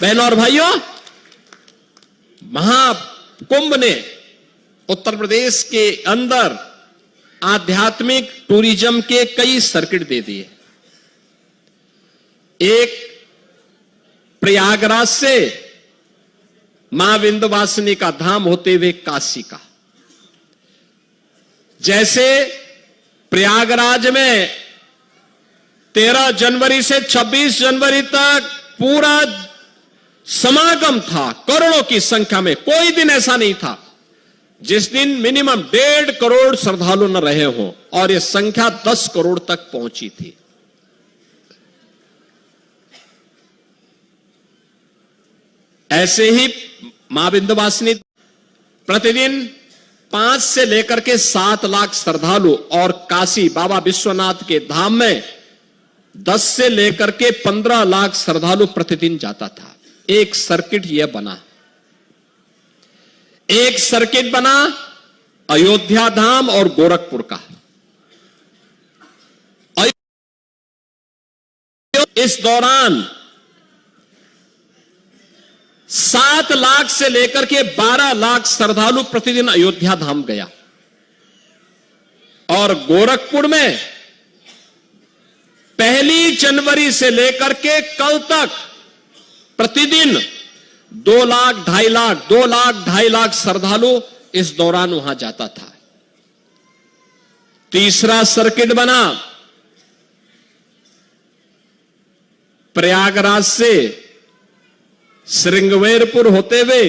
बहनों और भाइयों, महाकुंभ ने उत्तर प्रदेश के अंदर आध्यात्मिक टूरिज्म के कई सर्किट दे दिए। एक प्रयागराज से मां विंध्यवासिनी का धाम होते हुए काशी का, जैसे प्रयागराज में 13 जनवरी से 26 जनवरी तक पूरा समागम था, करोड़ों की संख्या में। कोई दिन ऐसा नहीं था जिस दिन मिनिमम 1.5 करोड़ श्रद्धालु न रहे हों, और यह संख्या 10 करोड़ तक पहुंची थी। ऐसे ही मां विंध्यवासिनी प्रतिदिन 5 से लेकर के 7 लाख श्रद्धालु, और काशी बाबा विश्वनाथ के धाम में 10 से लेकर के 15 लाख श्रद्धालु प्रतिदिन जाता था। एक सर्किट यह बना। एक सर्किट बना अयोध्या धाम और गोरखपुर का। इस दौरान 7 लाख से लेकर के 12 लाख श्रद्धालु प्रतिदिन अयोध्या धाम गया, और गोरखपुर में 1 जनवरी से लेकर के कल तक प्रतिदिन 2 लाख 2.5 लाख 2 लाख 2.5 लाख श्रद्धालु इस दौरान वहां जाता था। तीसरा सर्किट बना प्रयागराज से श्रृंगवेरपुर होते हुए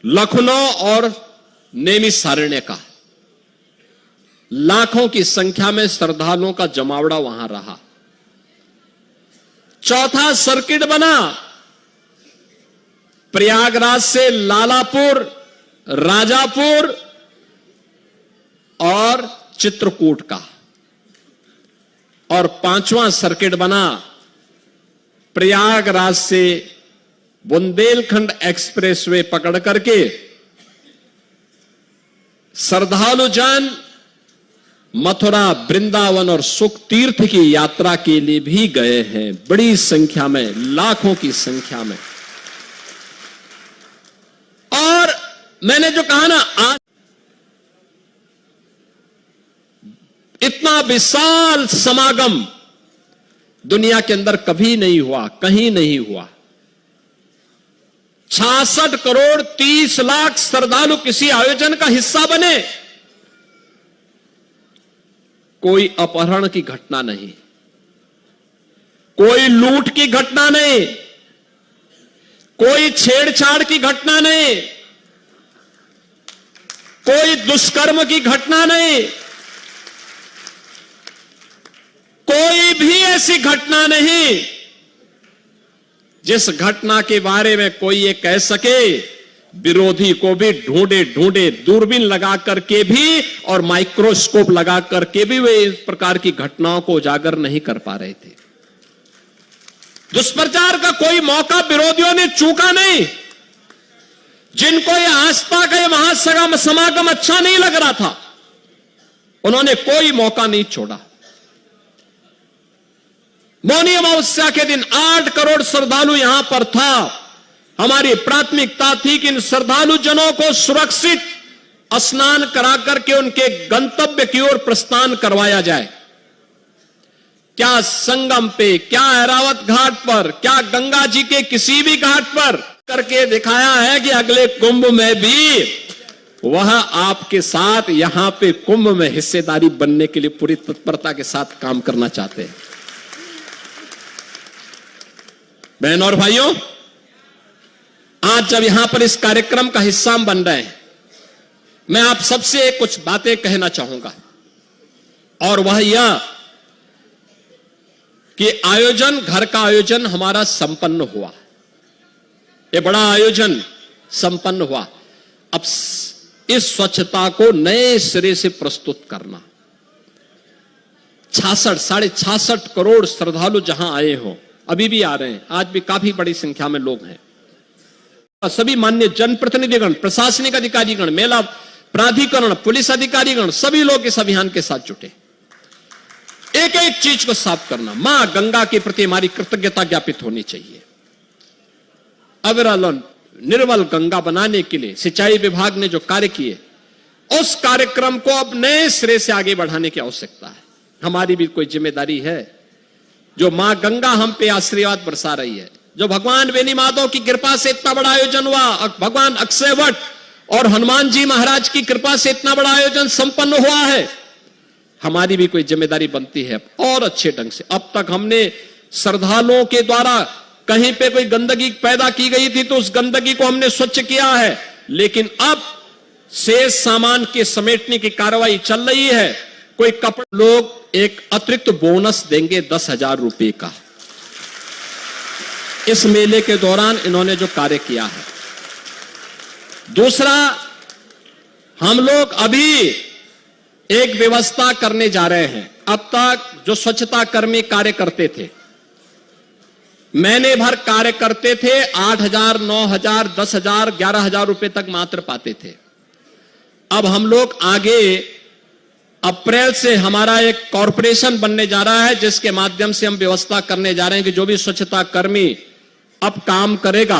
लखनऊ और नैमिषारण्य का। लाखों की संख्या में श्रद्धालुओं का जमावड़ा वहां रहा। चौथा सर्किट बना प्रयागराज से लालापुर, राजापुर और चित्रकूट का। और 5वां सर्किट बना प्रयागराज से बुंदेलखंड एक्सप्रेसवे पकड़ करके श्रद्धालु जन मथुरा, वृंदावन और सुख तीर्थ की यात्रा के लिए भी गए हैं, बड़ी संख्या में, लाखों की संख्या में। और मैंने जो कहा ना, आज इतना विशाल समागम दुनिया के अंदर कभी नहीं हुआ, कहीं नहीं हुआ। 66 करोड़ 30 लाख श्रद्धालु किसी आयोजन का हिस्सा बने। कोई अपहरण की घटना नहीं, कोई लूट की घटना नहीं, कोई छेड़छाड़ की घटना नहीं, कोई दुष्कर्म की घटना नहीं, कोई भी ऐसी घटना नहीं जिस घटना के बारे में कोई ये कह सके। विरोधी को भी ढूंढे ढूंढे दूरबीन लगा करके भी और माइक्रोस्कोप लगा करके भी वे इस प्रकार की घटनाओं को उजागर नहीं कर पा रहे थे। दुष्प्रचार का कोई मौका विरोधियों ने चूका नहीं। जिनको ये आस्था का ये महासमागम अच्छा नहीं लग रहा था, उन्होंने कोई मौका नहीं छोड़ा। मौनी अमावस्या के दिन 8 करोड़ श्रद्धालु यहां पर था। हमारी प्राथमिकता थी कि इन श्रद्धालु जनों को सुरक्षित स्नान करा करके उनके गंतव्य की ओर प्रस्थान करवाया जाए। क्या संगम पे, क्या ऐरावत घाट पर, क्या गंगा जी के किसी भी घाट पर करके दिखाया है कि अगले कुंभ में भी वह आपके साथ यहां पे कुंभ में हिस्सेदारी बनने के लिए पूरी तत्परता के साथ काम करना चाहते हैं। बहन और भाइयों, आज जब यहां पर इस कार्यक्रम का हिस्सा बन रहे हैं, मैं आप सबसे कुछ बातें कहना चाहूंगा, और वह यह कि आयोजन, घर का आयोजन हमारा संपन्न हुआ। यह बड़ा आयोजन संपन्न हुआ। अब इस स्वच्छता को नए सिरे से प्रस्तुत करना। 66 करोड़ श्रद्धालु जहां आए हो, अभी भी आ रहे हैं, आज भी काफी बड़ी संख्या में लोग हैं। सभी मान्य जनप्रतिनिधिगण, प्रशासनिक अधिकारीगण, मेला प्राधिकरण, पुलिस अधिकारीगण, सभी लोग इस अभियान के साथ जुटे। एक एक चीज को साफ करना। मां गंगा के प्रति हमारी कृतज्ञता ज्ञापित होनी चाहिए। अविरल और निर्मल गंगा बनाने के लिए सिंचाई विभाग ने जो कार्य किए, उस कार्यक्रम को अब नए सिरे से आगे बढ़ाने की आवश्यकता है। हमारी भी कोई जिम्मेदारी है। जो मां गंगा हम पे आशीर्वाद बरसा रही है, जो भगवान बेनी माधव की कृपा से इतना बड़ा आयोजन हुआ, भगवान अक्षय वट और हनुमान जी महाराज की कृपा से इतना बड़ा आयोजन संपन्न हुआ है, हमारी भी कोई जिम्मेदारी बनती है और अच्छे ढंग से। अब तक हमने श्रद्धालुओं के द्वारा कहीं पे कोई गंदगी पैदा की गई थी तो उस गंदगी को हमने स्वच्छ किया है, लेकिन अब शेष सामान के समेटने की कार्रवाई चल रही है। कोई कपड़े, लोग एक अतिरिक्त बोनस देंगे 10,000 रुपए का इस मेले के दौरान इन्होंने जो कार्य किया है। दूसरा, हम लोग अभी एक व्यवस्था करने जा रहे हैं। अब तक जो स्वच्छता कर्मी कार्य करते थे, महीने भर कार्य करते थे, 8,000, 9,000, 10,000, 11,000 रुपए तक मात्र पाते थे। अब हम लोग आगे अप्रैल से हमारा एक कॉरपोरेशन बनने जा रहा है, जिसके माध्यम से हम व्यवस्था करने जा रहे हैं कि जो भी स्वच्छता कर्मी अब काम करेगा,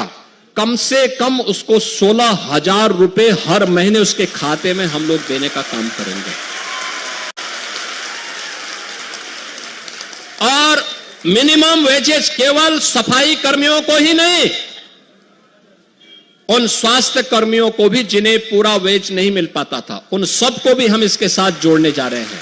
कम से कम उसको 16,000 रुपए हर महीने उसके खाते में हम लोग देने का काम करेंगे। और मिनिमम वेजेस केवल सफाई कर्मियों को ही नहीं, उन स्वास्थ्य कर्मियों को भी जिन्हें पूरा वेज नहीं मिल पाता था, उन सबको भी हम इसके साथ जोड़ने जा रहे हैं।